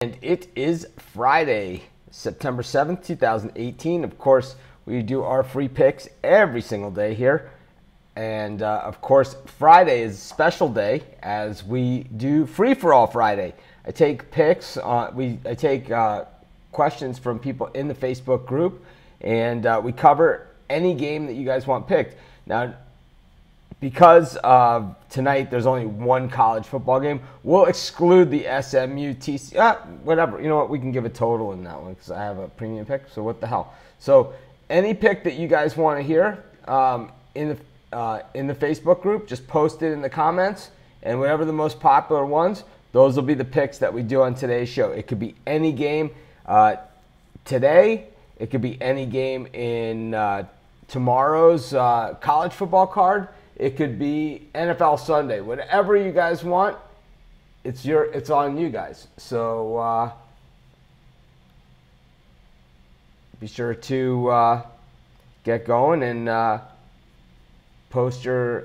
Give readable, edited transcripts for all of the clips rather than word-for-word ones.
And it is Friday, September 7th, 2018. Of course, we do our free picks every single day here. And of course, Friday is a special day as we do Free for All Friday. I take picks, I take questions from people in the Facebook group, and we cover any game that you guys want picked. Now, because tonight there's only one college football game, we'll exclude the SMU TC. Whatever. You know what? We can give a total in that one because I have a premium pick. So what the hell? So any pick that you guys want to hear in the Facebook group, just post it in the comments, and whatever the most popular ones, those will be the picks that we do on today's show. It could be any game today. It could be any game in tomorrow's college football card. It could be NFL Sunday. Whatever you guys want, it's on you guys. So be sure to get going and post your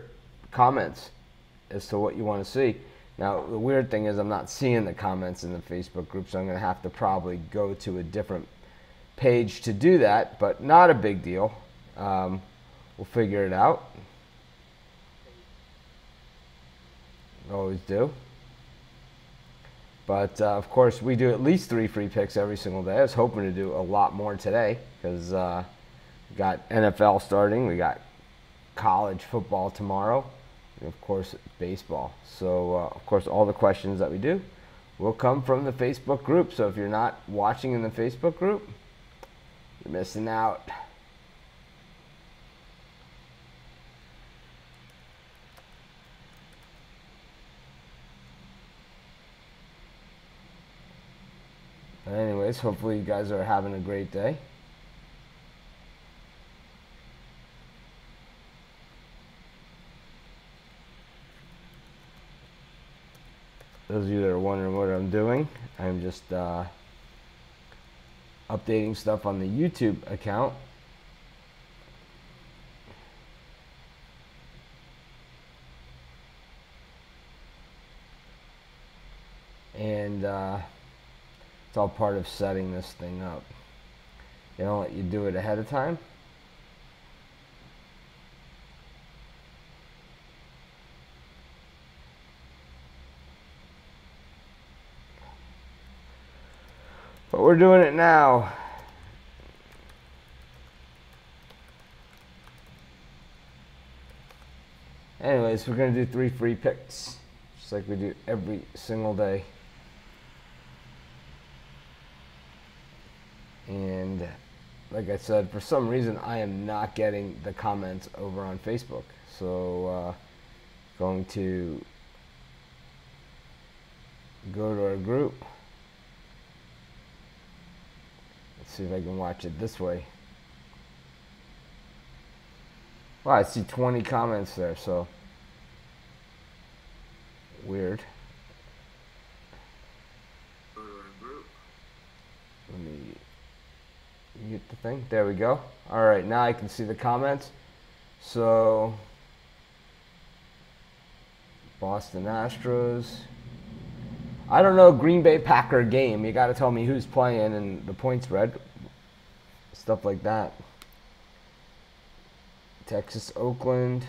comments as to what you want to see. Now, the weird thing is I'm not seeing the comments in the Facebook group, so I'm going to have to probably go to a different page to do that, but not a big deal. We'll figure it out. Always do. But of course, we do at least 3 free picks every single day. I was hoping to do a lot more today because we got NFL starting, we got college football tomorrow, and of course baseball. So of course, all the questions that we do will come from the Facebook group. So if you're not watching in the Facebook group, you're missing out. Anyways, hopefully you guys are having a great day. Those of you that are wondering what I'm doing, I'm just updating stuff on the YouTube account. And it's all part of setting this thing up. They don't let you do it ahead of time. But we're doing it now. Anyways, we're going to do 3 free picks, just like we do every single day. And like I said, for some reason, I am not getting the comments over on Facebook. So going to go to our group. Let's see if I can watch it this way. Wow, I see 20 comments there, so weird. Let me mute the thing. There we go. All right, now I can see the comments. So, Boston Astros. I don't know, Green Bay Packer game. You got to tell me who's playing and the point spread. Stuff like that. Texas, Oakland.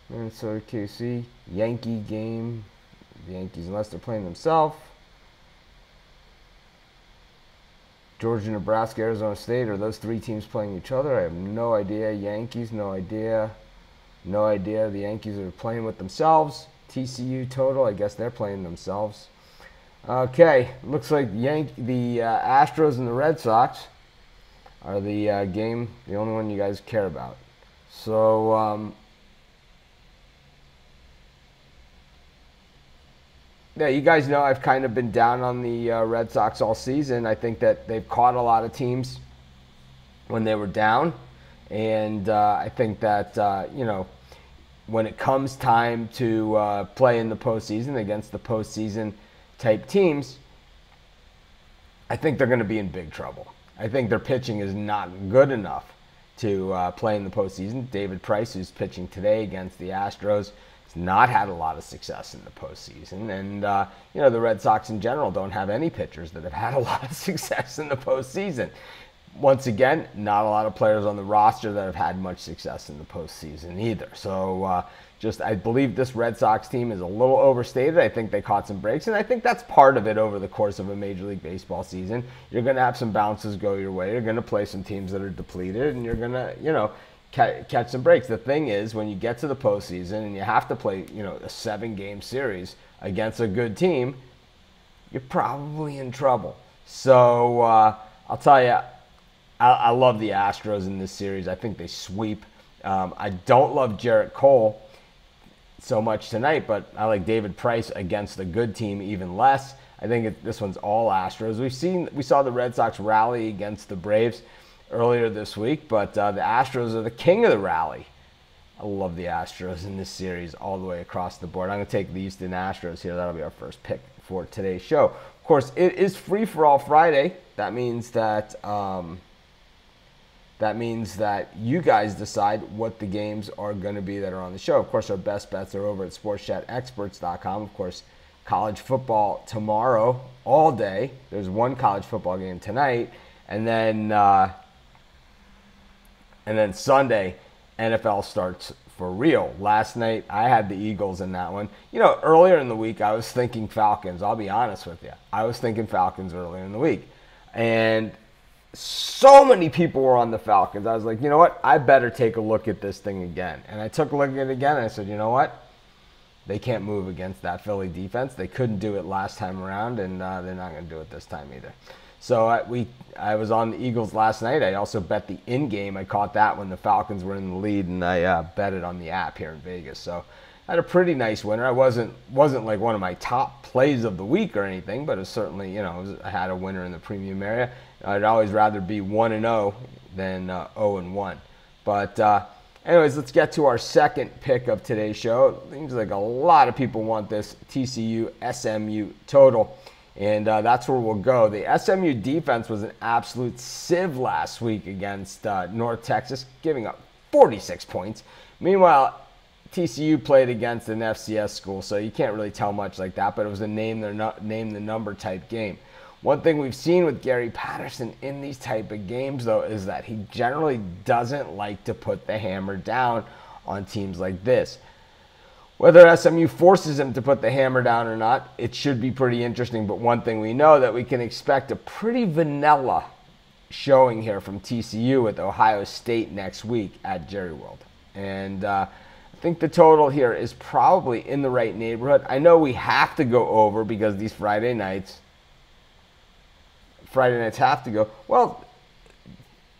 Minnesota, KC. Yankee game. The Yankees, unless they're playing themselves. Georgia, Nebraska, Arizona State. Are those 3 teams playing each other? I have no idea. Yankees, no idea. No idea. The Yankees are playing with themselves. TCU total, I guess they're playing themselves. Okay, looks like the Astros and the Red Sox are the game, the only one you guys care about. So, yeah, you guys know I've kind of been down on the Red Sox all season. I think that they've caught a lot of teams when they were down. And I think that, you know, when it comes time to play in the postseason against the postseason type teams, I think they're going to be in big trouble. I think their pitching is not good enough to play in the postseason. David Price, who's pitching today against the Astros, He's not had a lot of success in the postseason. And, the Red Sox in general don't have any pitchers that have had a lot of success in the postseason. Once again, not a lot of players on the roster that have had much success in the postseason either. So I believe this Red Sox team is a little overstated. I think they caught some breaks, and I think that's part of it over the course of a Major League Baseball season. You're going to have some bounces go your way. You're going to play some teams that are depleted, and you're going to, catch some breaks. The thing is, when you get to the postseason and you have to play, a 7-game series against a good team, you're probably in trouble. So I'll tell you, I love the Astros in this series. I think they sweep. I don't love Jarrett Cole so much tonight, but I like David Price against a good team even less. I think this one's all Astros. We saw the Red Sox rally against the Braves earlier this week, but the Astros are the king of the rally. I love the Astros in this series all the way across the board. I'm going to take the Houston Astros here. That'll be our first pick for today's show. Of course, it is free-for-all Friday. That means that you guys decide what the games are going to be that are on the show. Of course, our best bets are over at sportschatexperts.com. Of course, college football tomorrow all day. There's one college football game tonight, and then Sunday, NFL starts for real. Last night, I had the Eagles in that one. Earlier in the week, I was thinking Falcons. I'll be honest with you. I was thinking Falcons earlier in the week. And so many people were on the Falcons. I was like, you know what? I better take a look at this thing again. And I took a look at it again, and I said, you know what? They can't move against that Philly defense. They couldn't do it last time around, and they're not going to do it this time either. So I was on the Eagles last night. I also bet the in-game. I caught that when the Falcons were in the lead, and I bet it on the app here in Vegas. So I had a pretty nice winner. I wasn't like one of my top plays of the week or anything, but it was certainly, I had a winner in the premium area. I'd always rather be 1-0 than 0-1. But anyways, let's get to our second pick of today's show. Seems like a lot of people want this TCU SMU total. And that's where we'll go. The SMU defense was an absolute sieve last week against North Texas, giving up 46 points. Meanwhile, TCU played against an FCS school, so you can't really tell much like that, but it was a name the number type game. One thing we've seen with Gary Patterson in these type of games, though, is that he generally doesn't like to put the hammer down on teams like this. Whether SMU forces him to put the hammer down or not, it should be pretty interesting. But one thing we know that we can expect a pretty vanilla showing here from TCU with Ohio State next week at Jerry World. And I think the total here is probably in the right neighborhood. I know we have to go over because these Friday nights have to go. Well,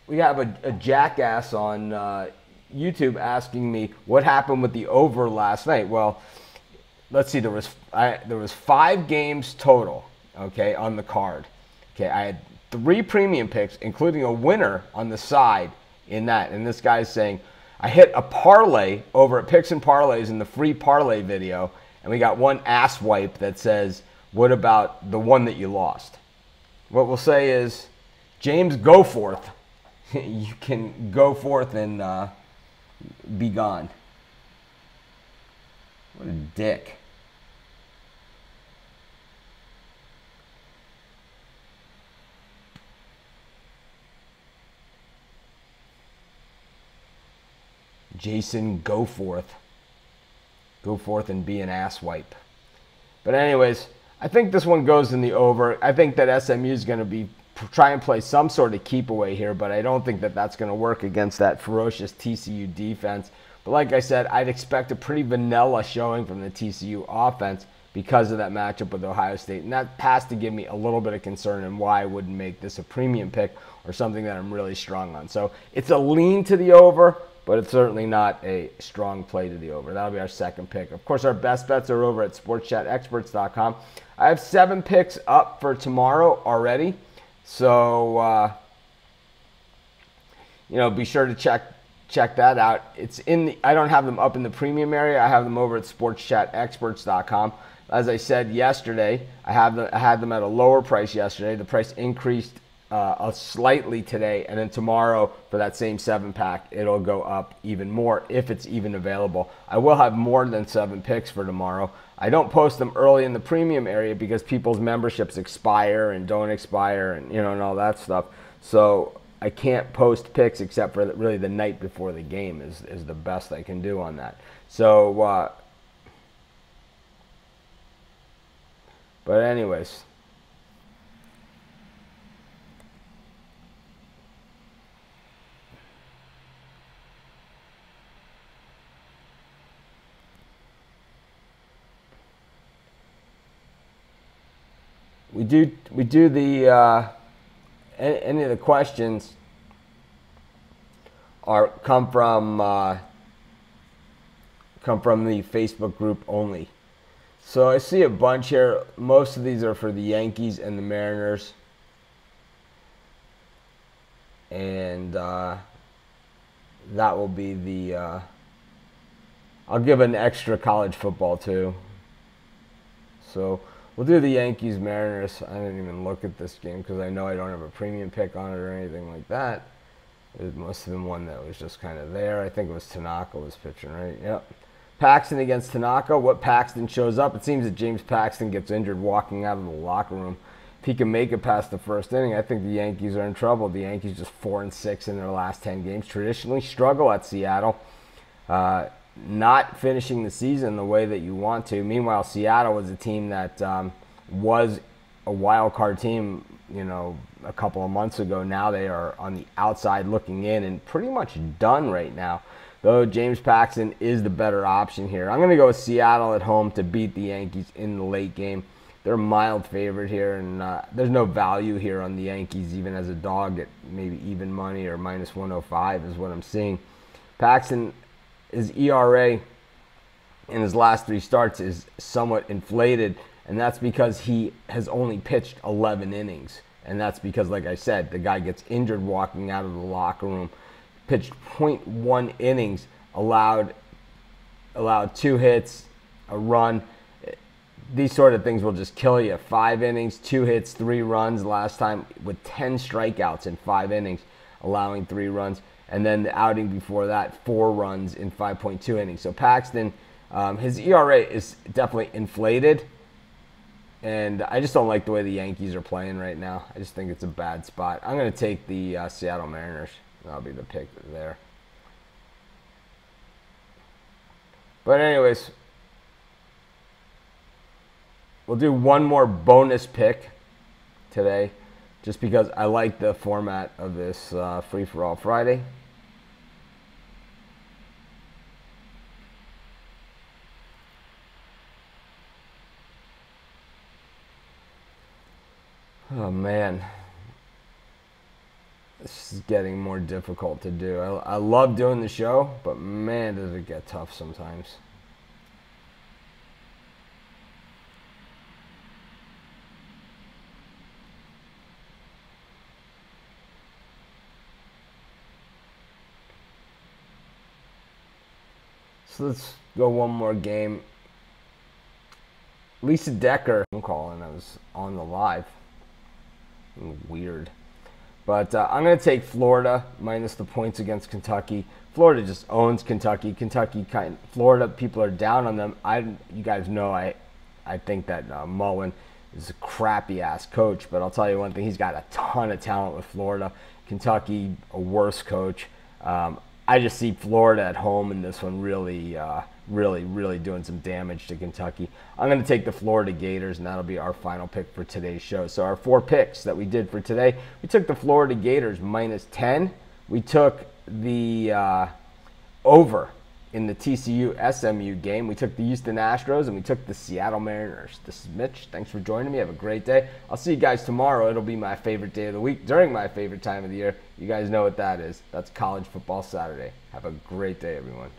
we have a jackass on YouTube asking me what happened with the over last night. Well, let's see. There was 5 games total, okay, on the card. Okay, I had 3 premium picks, including a winner on the side in that. And this guy's saying, I hit a parlay over at Picks and Parlays in the free parlay video, and we got one ass wipe that says, what about the one that you lost? What we'll say is, James, go forth. You can go forth and be gone. What a dick. Jason, go forth. Go forth and be an asswipe. But anyways, I think this one goes in the over. I think that SMU is going to try and play some sort of keep away here, but I don't think that that's going to work against that ferocious TCU defense. But like I said, I'd expect a pretty vanilla showing from the TCU offense because of that matchup with Ohio State. And that has to give me a little bit of concern and why I wouldn't make this a premium pick or something that I'm really strong on. So it's a lean to the over, but it's certainly not a strong play to the over. That'll be our second pick. Of course, our best bets are over at sportschatexperts.com. I have 7 picks up for tomorrow already. So, be sure to check that out. It's I don't have them up in the premium area. I have them over at sportschatexperts.com. As I said yesterday, I had them at a lower price yesterday. The price increased slightly today, and then tomorrow for that same 7-pack, it'll go up even more if it's even available. I will have more than 7 picks for tomorrow. I don't post them early in the premium area because people's memberships expire and don't expire, and and all that stuff. So I can't post picks except for really the night before the game is the best I can do on that. So, but anyways. We do the any of the questions come from the Facebook group only. So I see a bunch here. Most of these are for the Yankees and the Mariners, and that will be the. I'll give an extra college football too. So. We'll do the Yankees-Mariners. I didn't even look at this game because I know I don't have a premium pick on it or anything like that. It must have been one that was just kind of there. I think it was Tanaka was pitching, right? Yep. Paxton against Tanaka. What Paxton shows up? It seems that James Paxton gets injured walking out of the locker room. If he can make it past the first inning, I think the Yankees are in trouble. The Yankees just 4-6 in their last 10 games. Traditionally struggle at Seattle. Not finishing the season the way that you want to. Meanwhile, Seattle was a team that was a wild card team, a couple of months ago. Now they are on the outside looking in and pretty much done right now. Though James Paxton is the better option here. I'm going to go with Seattle at home to beat the Yankees in the late game. They're a mild favorite here, and there's no value here on the Yankees, even as a dog at maybe even money or minus 105 is what I'm seeing. Paxton. His ERA in his last 3 starts is somewhat inflated, and that's because he has only pitched 11 innings. And that's because, like I said, the guy gets injured walking out of the locker room, pitched .1 innings, allowed 2 hits, a run. These sort of things will just kill you. 5 innings, 2 hits, 3 runs last time with 10 strikeouts in 5 innings, allowing 3 runs. And then the outing before that, 4 runs in 5.2 innings. So Paxton, his ERA is definitely inflated. And I just don't like the way the Yankees are playing right now. I just think it's a bad spot. I'm going to take the Seattle Mariners. That'll be the pick there. But anyways, we'll do one more bonus pick today, just because I like the format of this Free-for-All Friday. Oh man, this is getting more difficult to do. I love doing the show, but man, does it get tough sometimes. So let's go one more game. Lisa Decker, I'm calling. I was on the live. Weird. But I'm going to take Florida minus the points against Kentucky. Florida just owns Kentucky. Florida, people are down on them. You guys know I think that Mullen is a crappy-ass coach. But I'll tell you one thing. He's got a ton of talent with Florida. Kentucky, a worse coach. I just see Florida at home in this one really doing some damage to Kentucky. I'm going to take the Florida Gators, and that'll be our final pick for today's show. So our 4 picks that we did for today, we took the Florida Gators minus 10. We took the over in the TCU-SMU game. We took the Houston Astros, and we took the Seattle Mariners. This is Mitch. Thanks for joining me. Have a great day. I'll see you guys tomorrow. It'll be my favorite day of the week during my favorite time of the year. You guys know what that is. That's College Football Saturday. Have a great day, everyone.